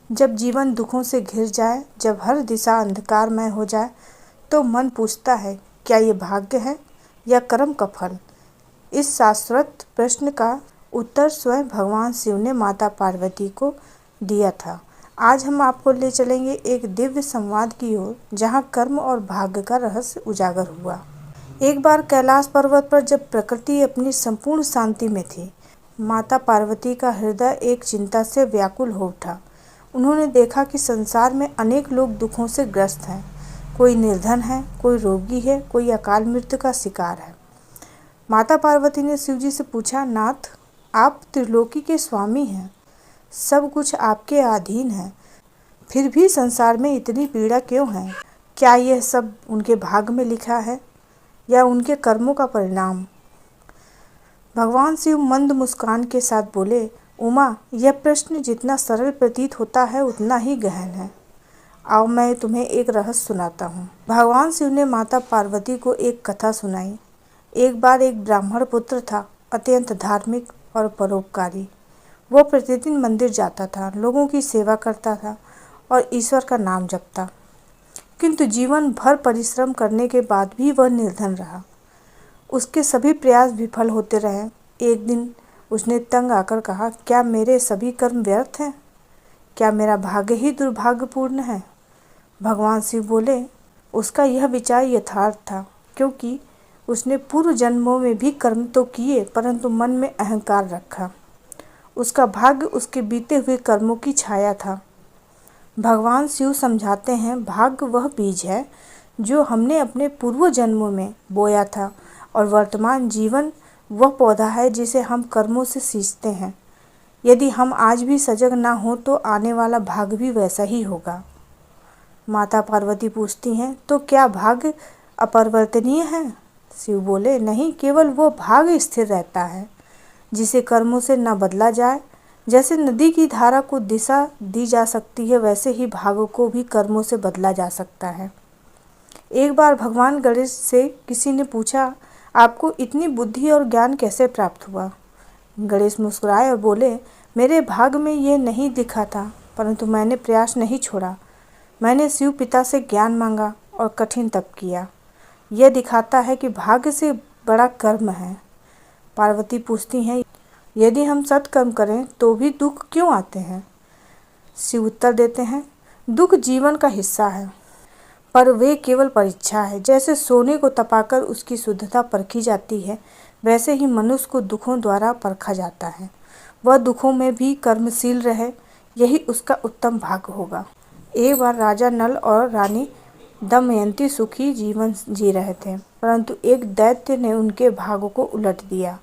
जब जीवन दुखों से घिर जाए, जब हर दिशा अंधकारमय हो जाए, तो मन पूछता है, क्या ये भाग्य है या कर्म का फल? इस शाश्वत प्रश्न का उत्तर स्वयं भगवान शिव ने माता पार्वती को दिया था। आज हम आपको ले चलेंगे एक दिव्य संवाद की ओर, जहाँ कर्म और भाग्य का रहस्य उजागर हुआ। एक बार कैलाश पर्वत पर जब प्रकृति अपनी संपूर्ण शांति में थी, माता पार्वती का हृदय एक चिंता से व्याकुल हो उठा। उन्होंने देखा कि संसार में अनेक लोग दुखों से ग्रस्त हैं। कोई निर्धन है, कोई रोगी है, कोई अकाल मृत्यु का शिकार है। माता पार्वती ने शिवजी से पूछा, नाथ, आप त्रिलोकी के स्वामी हैं, सब कुछ आपके अधीन है, फिर भी संसार में इतनी पीड़ा क्यों है? क्या यह सब उनके भाग्य में लिखा है या उनके कर्मों का परिणाम? भगवान शिव मंद मुस्कान के साथ बोले, उमा, यह प्रश्न जितना सरल प्रतीत होता है उतना ही गहन है। आओ मैं तुम्हें एक रहस्य सुनाता हूँ। भगवान शिव ने माता पार्वती को एक कथा सुनाई। एक बार एक ब्राह्मण पुत्र था, अत्यंत धार्मिक और परोपकारी। वो प्रतिदिन मंदिर जाता था, लोगों की सेवा करता था और ईश्वर का नाम जपता। किंतु जीवन भर परिश्रम करने के बाद भी वह निर्धन रहा। उसके सभी प्रयास विफल होते रहे। एक दिन उसने तंग आकर कहा, क्या मेरे सभी कर्म व्यर्थ हैं? क्या मेरा भाग्य ही दुर्भाग्यपूर्ण है? भगवान शिव बोले, उसका यह विचार यथार्थ था, क्योंकि उसने पूर्व जन्मों में भी कर्म तो किए, परंतु मन में अहंकार रखा। उसका भाग्य उसके बीते हुए कर्मों की छाया था। भगवान शिव समझाते हैं, भाग्य वह बीज है जो हमने अपने पूर्व जन्मों में बोया था, और वर्तमान जीवन वह पौधा है जिसे हम कर्मों से सींचते हैं। यदि हम आज भी सजग ना हो तो आने वाला भाग्य भी वैसा ही होगा। माता पार्वती पूछती हैं, तो क्या भाग्य अपरिवर्तनीय है? शिव बोले, नहीं, केवल वो भाग्य स्थिर रहता है जिसे कर्मों से न बदला जाए। जैसे नदी की धारा को दिशा दी जा सकती है, वैसे ही भाग्य को भी कर्मों से बदला जा सकता है। एक बार भगवान गणेश से किसी ने पूछा, आपको इतनी बुद्धि और ज्ञान कैसे प्राप्त हुआ? गणेश मुस्कुराए और बोले, मेरे भाग्य में ये नहीं दिखा था, परंतु मैंने प्रयास नहीं छोड़ा। मैंने शिव पिता से ज्ञान मांगा और कठिन तप किया। यह दिखाता है कि भाग्य से बड़ा कर्म है। पार्वती पूछती हैं, यदि हम सत्कर्म करें तो भी दुख क्यों आते हैं? शिव उत्तर देते हैं, दुख जीवन का हिस्सा है, पर वे केवल परीक्षा है। जैसे सोने को तपाकर उसकी शुद्धता परखी जाती है, वैसे ही मनुष्य को दुखों द्वारा परखा जाता है। वह दुखों में भी कर्मशील रहे, यही उसका उत्तम भाग्य होगा। एक बार राजा नल और रानी दमयंती सुखी जीवन जी रहे थे, परंतु एक दैत्य ने उनके भाग्य को उलट दिया।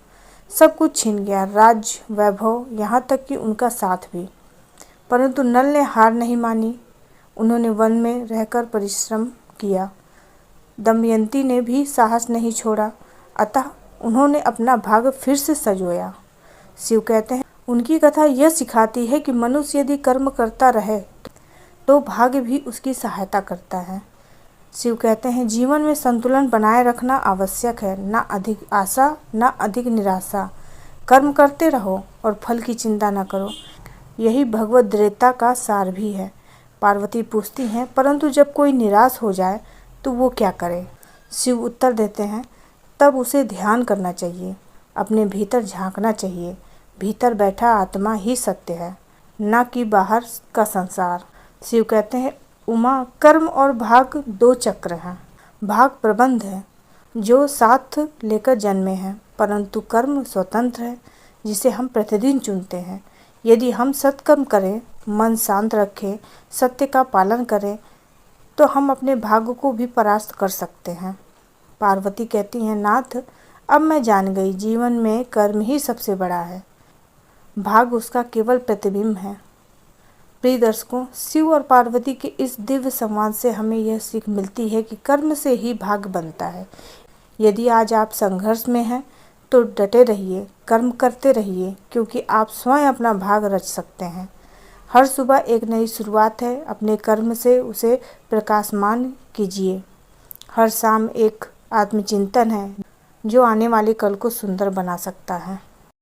सब कुछ छिन गया, राज्य, वैभव, यहाँ तक कि उनका साथ भी। परंतु नल ने हार नहीं मानी। उन्होंने वन में रहकर परिश्रम किया। दमयंती ने भी साहस नहीं छोड़ा, अतः उन्होंने अपना भाग्य फिर से संजोया। शिव कहते हैं, उनकी कथा यह सिखाती है कि मनुष्य यदि कर्म करता रहे तो भाग्य भी उसकी सहायता करता है। शिव कहते हैं, जीवन में संतुलन बनाए रखना आवश्यक है, ना अधिक आशा ना अधिक निराशा। कर्म करते रहो और फल की चिंता न करो, यही भगवत दृढ़ता का सार भी है। पार्वती पूछती हैं, परंतु जब कोई निराश हो जाए तो वो क्या करे? शिव उत्तर देते हैं, तब उसे ध्यान करना चाहिए, अपने भीतर झांकना चाहिए। भीतर बैठा आत्मा ही सत्य है, न कि बाहर का संसार। शिव कहते हैं, उमा, कर्म और भाग्य दो चक्र हैं। भाग्य प्रबंध है जो साथ लेकर जन्मे हैं, परंतु कर्म स्वतंत्र है जिसे हम प्रतिदिन चुनते हैं। यदि हम सत्कर्म करें, मन शांत रखें, सत्य का पालन करें, तो हम अपने भाग्य को भी परास्त कर सकते हैं। पार्वती कहती हैं, नाथ, अब मैं जान गई, जीवन में कर्म ही सबसे बड़ा है, भाग्य उसका केवल प्रतिबिंब है। प्रिय दर्शकों, शिव और पार्वती के इस दिव्य संवाद से हमें यह सीख मिलती है कि कर्म से ही भाग्य बनता है। यदि आज आप संघर्ष में हैं तो डटे रहिए, कर्म करते रहिए, क्योंकि आप स्वयं अपना भाग्य रच सकते हैं। हर सुबह एक नई शुरुआत है, अपने कर्म से उसे प्रकाशमान कीजिए। हर शाम एक आत्मचिंतन है जो आने वाले कल को सुंदर बना सकता है।